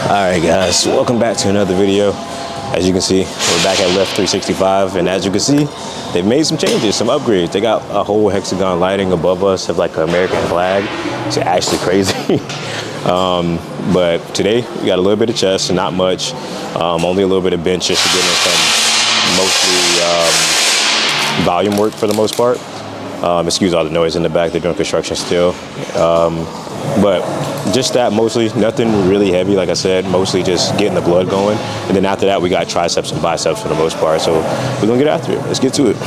Alright guys, welcome back to another video. As you can see, we're back at Left 365, and as you can see, they've made some changes, some upgrades. They got a whole hexagon lighting above us of like an American flag. It's actually crazy. But today we got a little bit of chest, not much. Only a little bit of bench just to get in some mostly volume work for the most part. Excuse all the noise in the back, they're doing construction still. But just that, mostly nothing really heavy, like I said, mostly just getting the blood going. And then after that, we got triceps and biceps for the most part. So we're gonna get after it. Let's get to it.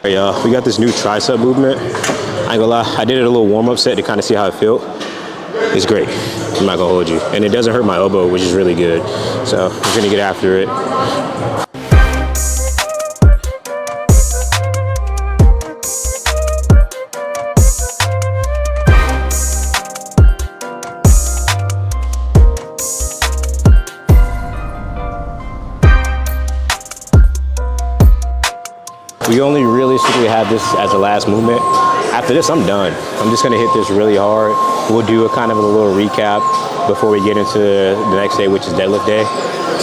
Hey y'all, we got this new tricep movement. I ain't gonna lie, I did it a little warm-up set to kind of see how it felt. It's great, I'm not gonna hold you. And it doesn't hurt my elbow, which is really good. So we're gonna get after it. We only realistically have this as the last movement. After this, I'm done. I'm just gonna hit this really hard. We'll do a kind of a little recap before we get into the next day, which is deadlift day.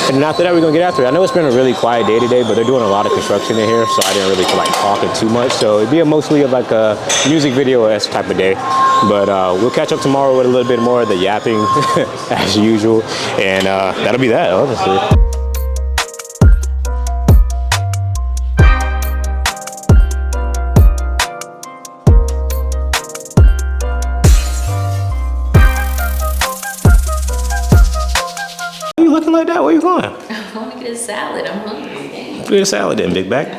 And then after that, we're gonna get after it. I know it's been a really quiet day today, but they're doing a lot of construction in here, so I didn't really feel like talking too much. So it'd be mostly of like a music video-esque type of day. But we'll catch up tomorrow with a little bit more of the yapping as usual. And that'll be that, honestly. Looking like that? Where you going? I want to get a salad. I'm hungry. Get a salad then, big back.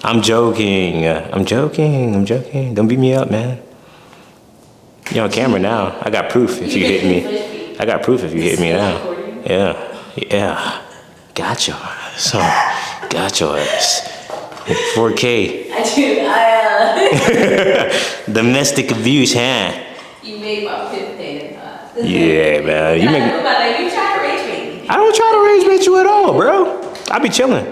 I'm joking. I'm joking. Don't beat me up, man. You're on camera now. I got proof if you hit me. I got proof if you hit me now. Yeah. Got your ass. Got your ass. 4K. Domestic abuse, huh? You made my fifth day. Yeah, man. You try to rage bait me. I don't try to rage bait you at all, bro. I be chilling.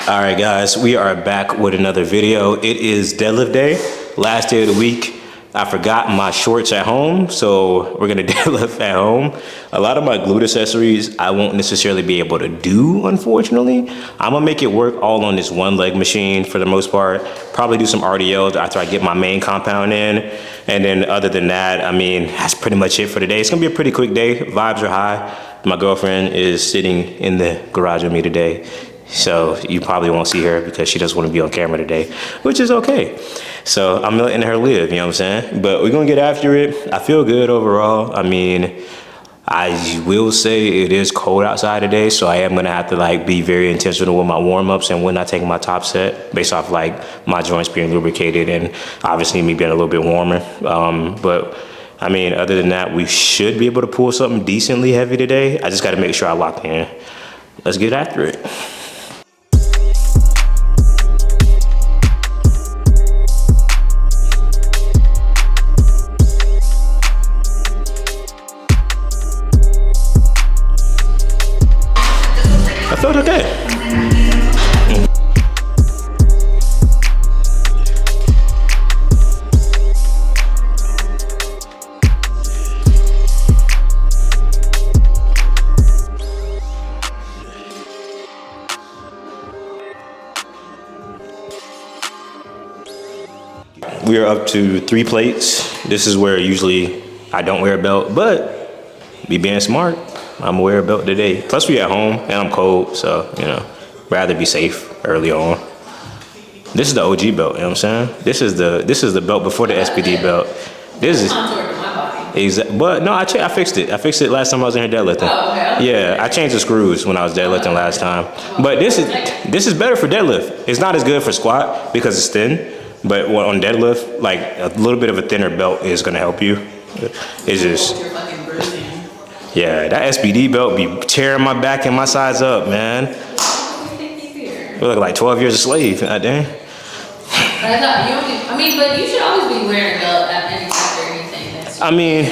All right, guys, we are back with another video. It is deadlift day, last day of the week. I forgot my shorts at home, so we're gonna deadlift at home. A lot of my glute accessories I won't necessarily be able to do, unfortunately. I'm gonna make it work all on this one leg machine for the most part. Probably do some RDLs after I get my main compound in. And then other than that, I mean, that's pretty much it for today. It's gonna be a pretty quick day. Vibes are high. My girlfriend is sitting in the garage with me today. So you probably won't see her because she doesn't want to be on camera today, which is okay. So I'm letting her live, you know what I'm saying? But we're gonna get after it. I feel good overall. I mean, I will say it is cold outside today, so I am gonna have to like be very intentional with my warm-ups and when I take my top set based off like my joints being lubricated and obviously me being a little bit warmer. But I mean, other than that, we should be able to pull something decently heavy today. I just gotta make sure I lock in. Let's get after it. I felt okay. We are up to 3 plates. This is where usually I don't wear a belt, but be being smart, I'm gonna wear a belt today. Plus we at home and I'm cold, so you know, rather be safe early on. This is the OG belt, you know what I'm saying? This is the belt before the SPD belt. This is but no, I fixed it. I fixed it last time I was in here deadlifting. Oh, okay. Yeah, I changed the screws when I was deadlifting last time. But this is better for deadlift. It's not as good for squat because it's thin. But on deadlift, like a little bit of a thinner belt is gonna help you. It's just, yeah, that SBD belt be tearing my back and my sides up, man. I look like 12 years a slave, goddamn. I mean, but you should always be wearing a belt at any time or anything. I mean,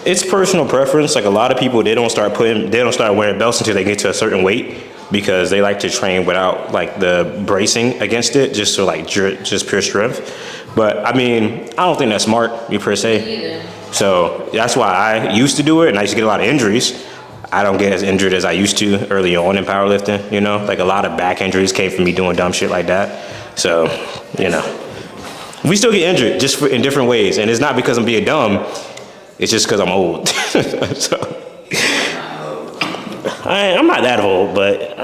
it's personal preference. Like a lot of people, they don't start wearing belts until they get to a certain weight because they like to train without like the bracing against it, just so like just pure strength. But I mean, I don't think that's smart, per se. So that's why I used to do it, and I used to get a lot of injuries. I don't get as injured as I used to early on in powerlifting, you know? Like a lot of back injuries came from me doing dumb shit like that. So, you know, we still get injured just in different ways. And it's not because I'm being dumb, it's just because I'm old. So, I'm not that old, but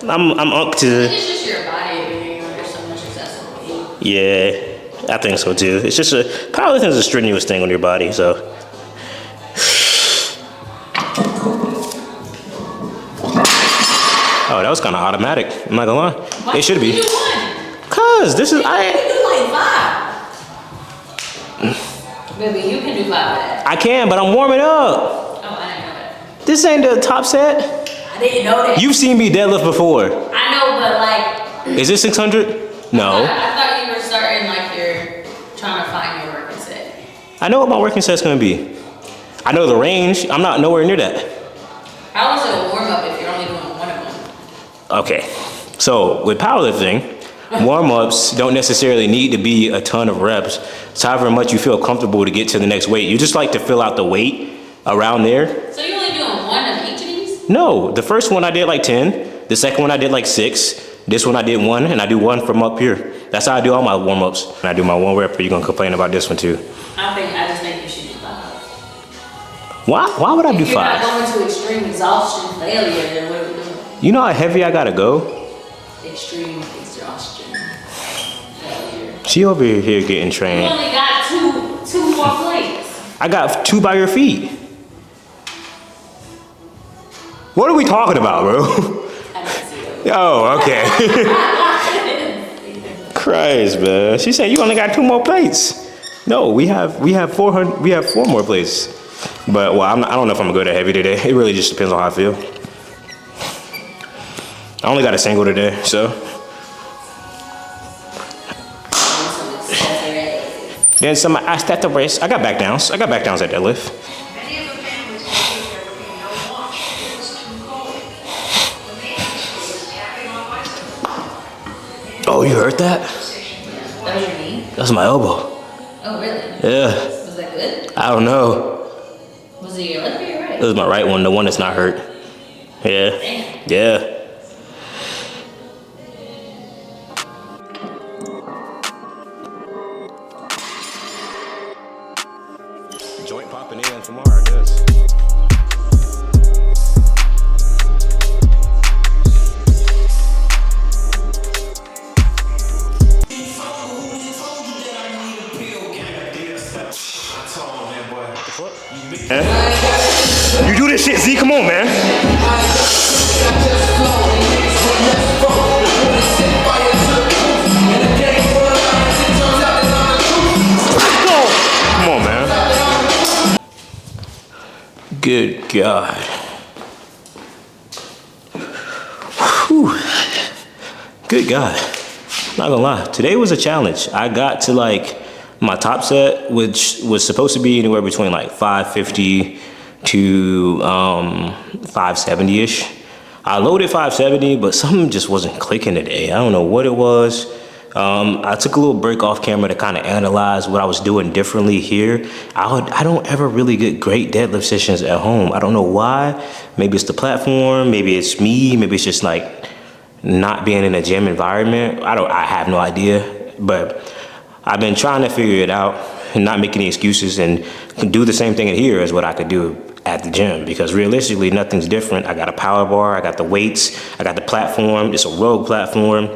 I'm up to. It's just your body being under so much excessive weight. Yeah, I think so too. It's just powerlifting is a strenuous thing on your body, so. Oh, that was kind of automatic. I'm not gonna lie. Why It should be. You won? Cause this is You can do like 5. Baby, you can do 5 of that. I can, but I'm warming up. Oh, I didn't know that. This ain't the top set. I didn't know that. You've seen me deadlift before. I know, but like. Is this 600? No. I thought you were starting like you're trying to find your working set. I know what my working set's gonna be. I know the range. I'm not nowhere near that. How is it a warm up if you're only doing one of them? Okay, so with powerlifting, warm-ups don't necessarily need to be a ton of reps. It's however much you feel comfortable to get to the next weight. You just like to fill out the weight around there. So you're only doing one of each of these? No, the first one I did like 10. The second one I did like 6. This one I did 1, and I do 1 from up here. That's how I do all my warm-ups. When I do my 1 rep, you're gonna complain about this one too. I just think you should do 5. Why would I do 5? If you're not going to extreme exhaustion failure, then what are we doing? You know how heavy I gotta go? Extreme exhaustion failure. She over here getting You trained. only got two more plates. I got 2 by your feet. What are we talking about, bro? I didn't see those. Oh, okay. Christ, man. She said you only got 2 more plates. No, we have 400. We have 4 more plates. But well, I don't know if I'm gonna go that heavy today. It really just depends on how I feel. I only got a single today, so. Then somebody asked at the wrist. I got back downs. I got back downs at deadlift. Oh, you heard that? That was your knee? That's my elbow. Oh, really? Yeah. Was that good? I don't know. Was it your left or your right? It was my right one, the one that's not hurt. Yeah. Damn. Yeah. Joint popping in tomorrow, I guess. You do this shit, Z. Come on, man. Come on, man. Good God. Whew. Good God. Not gonna lie. Today was a challenge. I got to like my top set, which was supposed to be anywhere between like 550 to 570-ish. I loaded 570, but something just wasn't clicking today. I don't know what it was. I took a little break off camera to kind of analyze what I was doing differently here. I don't ever really get great deadlift sessions at home. I don't know why. Maybe it's the platform, maybe it's me, maybe it's just like not being in a gym environment. I have no idea, but I've been trying to figure it out and not make any excuses and do the same thing in here as what I could do at the gym, because realistically nothing's different. I got a power bar, I got the weights, I got the platform. It's a Rogue platform.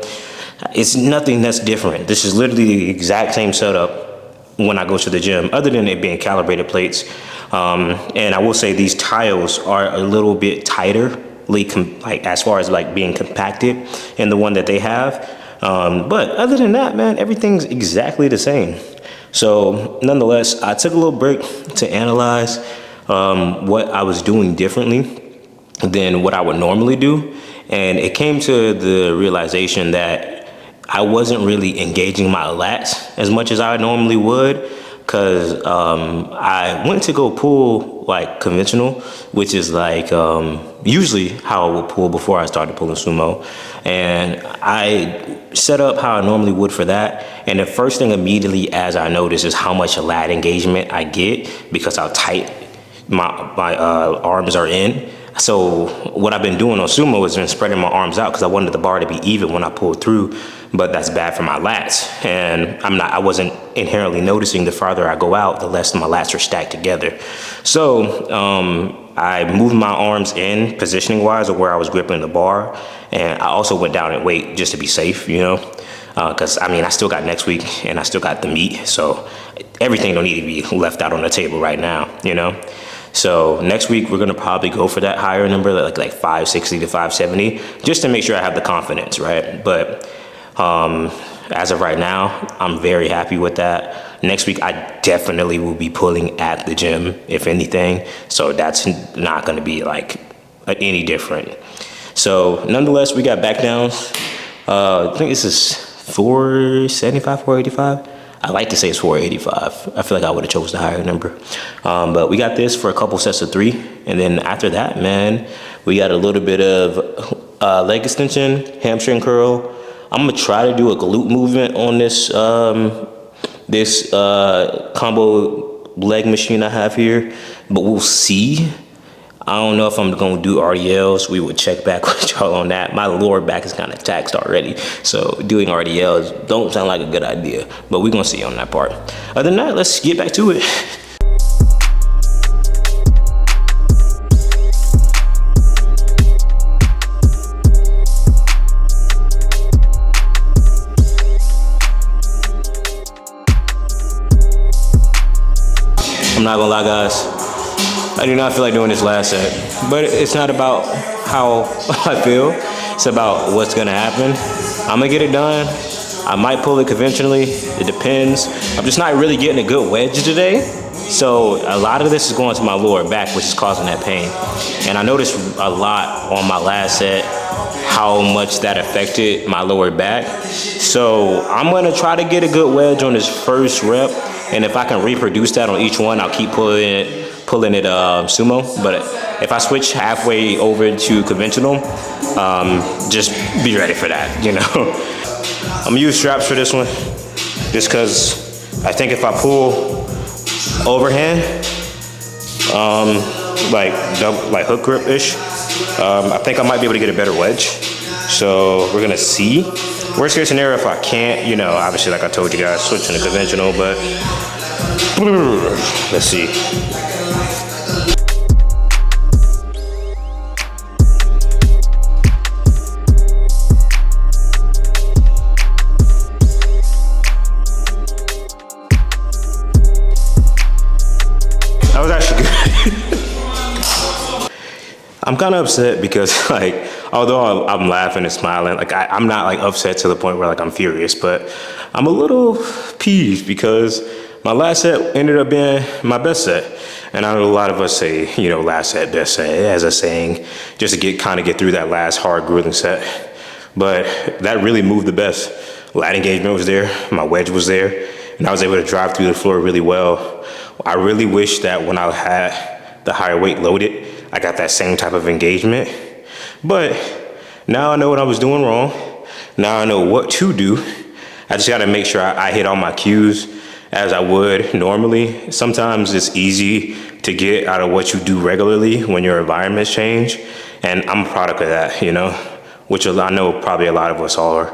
It's nothing that's different. This is literally the exact same setup when I go to the gym, other than it being calibrated plates. And I will say these tiles are a little bit tighter, like as far as like being compacted in the one that they have. But other than that, man, everything's exactly the same. So nonetheless, I took a little break to analyze what I was doing differently than what I would normally do. And it came to the realization that I wasn't really engaging my lats as much as I normally would, because I went to go pull like conventional, which is like usually how I would pull before I started pulling sumo. And I set up how I normally would for that. And the first thing immediately as I noticed is how much lat engagement I get because how tight my arms are in. So what I've been doing on sumo is been spreading my arms out because I wanted the bar to be even when I pulled through, but that's bad for my lats. And I wasn't inherently noticing the farther I go out, the less my lats are stacked together. So I moved my arms in positioning wise of where I was gripping the bar. And I also went down in weight just to be safe, you know, because I still got next week and I still got the meet. So everything don't need to be left out on the table right now, you know. So next week we're gonna probably go for that higher number, like 560 to 570, just to make sure I have the confidence, right? But as of right now, I'm very happy with that. Next week I definitely will be pulling at the gym, if anything. So that's not gonna be like any different. So nonetheless, we got back downs. I think this is 475, 485. I like to say it's 485. I feel like I would have chose the higher number. But we got this for a couple sets of 3. And then after that, man, we got a little bit of leg extension, hamstring curl. I'm gonna try to do a glute movement on this combo leg machine I have here, but we'll see. I don't know if I'm gonna do RDLs. We would check back with y'all on that. My lower back is kind of taxed already, so doing RDLs don't sound like a good idea, but we're gonna see on that part. Other than that, let's get back to it. I'm not gonna lie, guys. I do not feel like doing this last set, but it's not about how I feel. It's about what's gonna happen. I'm gonna get it done. I might pull it conventionally. It depends. I'm just not really getting a good wedge today. So a lot of this is going to my lower back, which is causing that pain. And I noticed a lot on my last set how much that affected my lower back. So I'm gonna try to get a good wedge on this first rep. And if I can reproduce that on each one, I'll keep pulling it sumo. But if I switch halfway over to conventional, just be ready for that, you know. I'm gonna use straps for this one, just because I think if I pull overhand, like hook grip-ish, I think I might be able to get a better wedge. So we're gonna see. Worst case scenario, if I can't, you know, obviously like I told you guys, switching to conventional, but let's see. That was actually good. I'm kind of upset because like, although I'm laughing and smiling, like I'm not like upset to the point where like I'm furious, but I'm a little peeved because my last set ended up being my best set. And I know a lot of us say, you know, last set, best set as a saying, just to kind of get through that last hard grueling set. But that really moved the best. Lat engagement was there, my wedge was there, and I was able to drive through the floor really well. I really wish that when I had the higher weight loaded, I got that same type of engagement. But now I know what I was doing wrong. Now I know what to do. I just gotta make sure I hit all my cues as I would normally. Sometimes it's easy to get out of what you do regularly when your environments change. And I'm a product of that, you know, which I know probably a lot of us are.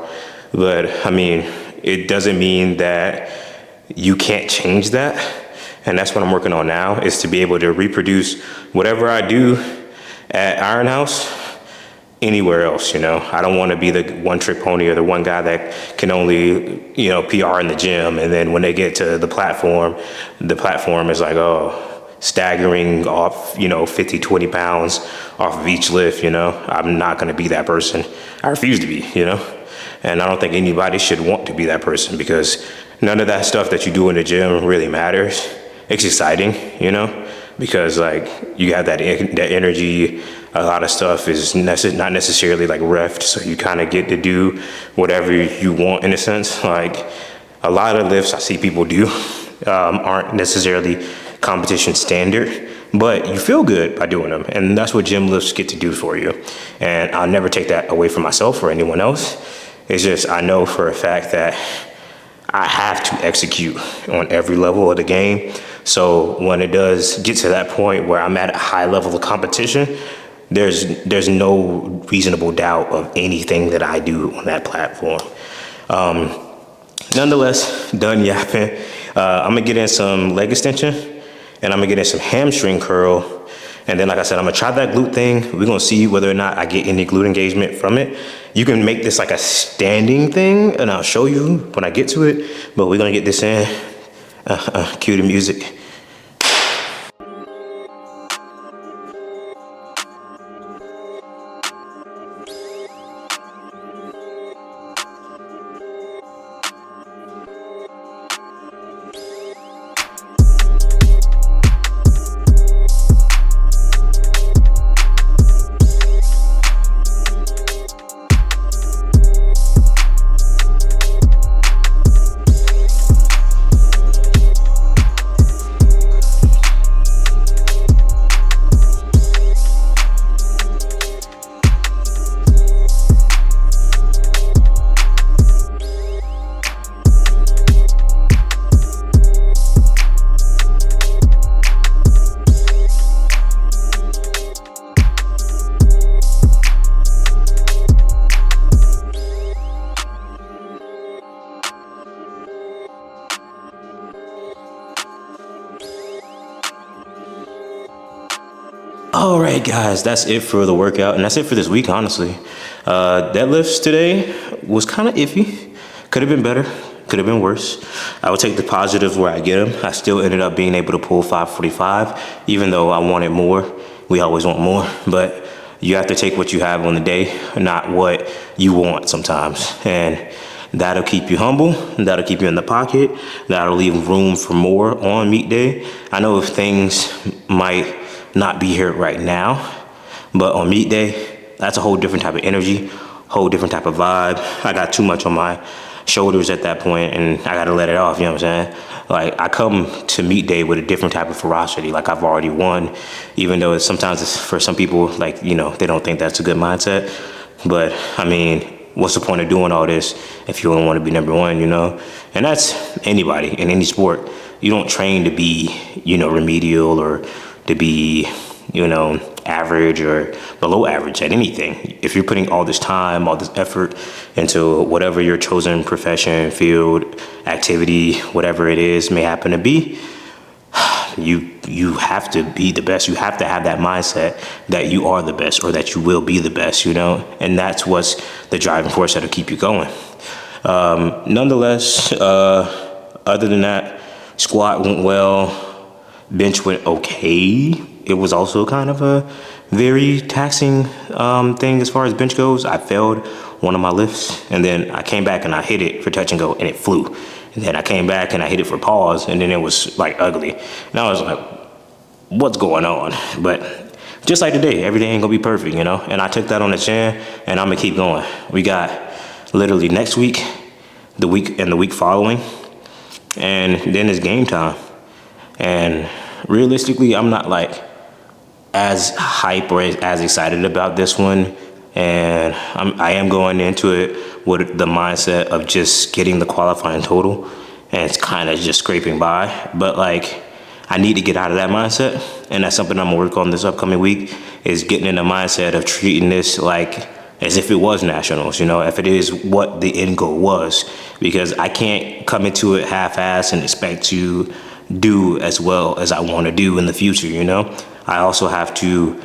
But I mean, it doesn't mean that you can't change that. And that's what I'm working on now, is to be able to reproduce whatever I do at Iron House anywhere else, you know. I don't want to be the one trick pony or the one guy that can only, you know, PR in the gym. And then when they get to the platform is like, oh, staggering off, you know, 50, 20 pounds off of each lift, you know. I'm not going to be that person. I refuse to be, you know. And I don't think anybody should want to be that person, because none of that stuff that you do in the gym really matters. It's exciting, you know, because like you have that energy. A lot of stuff is not necessarily like reffed, so you kind of get to do whatever you want in a sense. Like a lot of lifts I see people do aren't necessarily competition standard, but you feel good by doing them, and that's what gym lifts get to do for you. And I'll never take that away from myself or anyone else. It's just I know for a fact that I have to execute on every level of the game. So when it does get to that point where I'm at a high level of competition, there's no reasonable doubt of anything that I do on that platform. Nonetheless, done yapping. I'm gonna get in some leg extension, and I'm gonna get in some hamstring curl. And then, like I said, I'm gonna try that glute thing. We're gonna see whether or not I get any glute engagement from it. You can make this like a standing thing, and I'll show you when I get to it, but we're gonna get this in. Cue the music. All right, guys, that's it for the workout, and that's it for this week, honestly. Deadlifts today was kind of iffy. Could have been better, could have been worse. I would take the positives where I get them. I still ended up being able to pull 545, even though I wanted more. We always want more, but you have to take what you have on the day, not what you want sometimes. And that'll keep you humble, that'll keep you in the pocket, that'll leave room for more on meet day. I know if things might not be here right now, but on meet day, that's a whole different type of energy, whole different type of vibe. I got too much on my shoulders at that point, and I gotta let it off, you know what I'm saying? Like, I come to meet day with a different type of ferocity, like I've already won, even though sometimes it's, for some people, like, you know, they don't think that's a good mindset. But I mean, what's the point of doing all this if you don't want to be number one, you know? And that's anybody in any sport. You don't train to be, you know, remedial or to be, you know, average or below average at anything. If you're putting all this time, all this effort into whatever your chosen profession, field, activity, whatever it is may happen to be, you have to be the best. You have to have that mindset that you are the best, or that you will be the best, you know? And that's what's the driving force that'll keep you going. Nonetheless, other than that, squat went well. Bench went okay. it was also kind of a very taxing thing as far as bench goes. I failed one of my lifts, and then I came back and I hit it for touch and go, and it flew. And then I came back and I hit it for pause, and then it was like ugly. And I was like, what's going on? But just like today, every day ain't gonna be perfect, you know? And I took that on the chin, and I'm gonna keep going. We got literally next week, the week following, and then it's game time. And realistically, I'm not like as hype or as excited about this one. And I am going into it with the mindset of just getting the qualifying total, and it's kind of just scraping by. But like, I need to get out of that mindset, and that's something I'm gonna work on this upcoming week, is getting in the mindset of treating this like as if it was nationals, you know, if it is what the end goal was, because I can't come into it half-assed and expect to do as well as I want to do in the future, you know. I also have to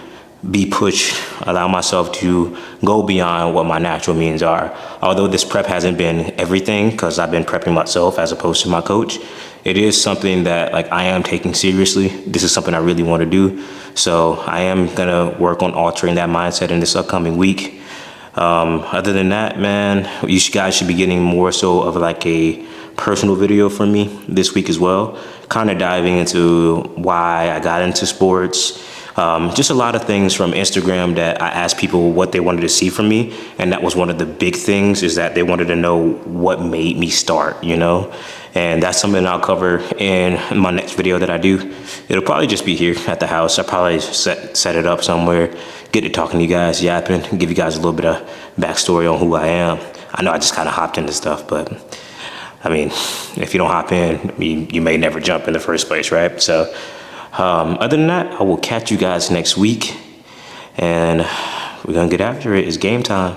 be pushed, allow myself to go beyond what my natural means are. Although this prep hasn't been everything, because I've been prepping myself as opposed to my coach, it is something that like I am taking seriously. This is something I really want to do. So I am gonna work on altering that mindset in this upcoming week. Other than that, man, you guys should be getting more so of like a personal video from me this week as well, kind of diving into why I got into sports, just a lot of things from Instagram that I asked people what they wanted to see from me, and that was one of the big things, is that they wanted to know what made me start, you know. And that's something I'll cover in my next video that I do. It'll probably just be here at the house. I'll probably set it up somewhere, get to talking to you guys, yapping, give you guys a little bit of backstory on who I am. I know I just kind of hopped into stuff, but I mean, if you don't hop in, you may never jump in the first place, right? So other than that, I will catch you guys next week, and we're gonna get after it. It's game time.